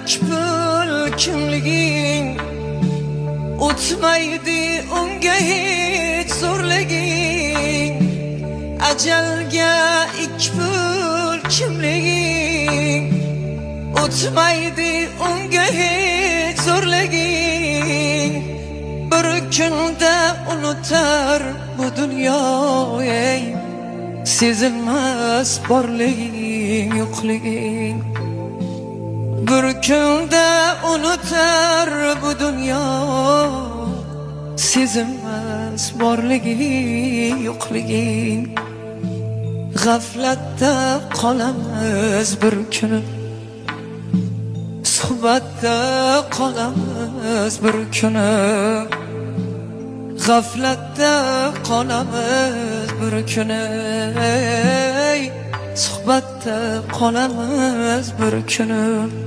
ikbul kimliging o'tmaydi unga hech zo'rliging. Ajalga ikbul kimliging o'tmaydi unga hech zo'rliging. Bir kunda unutar bu dunyo ey sezilmas borliging yo'qliging. Bir kunda unutar bu dunyo sezilmas borliging yo'qliging. G'aflatda qolamiz bir kuni, suhbatda qolamiz bir kuni. G'aflatda qolamiz bir kuni, suhbatda qolamiz bir kuni.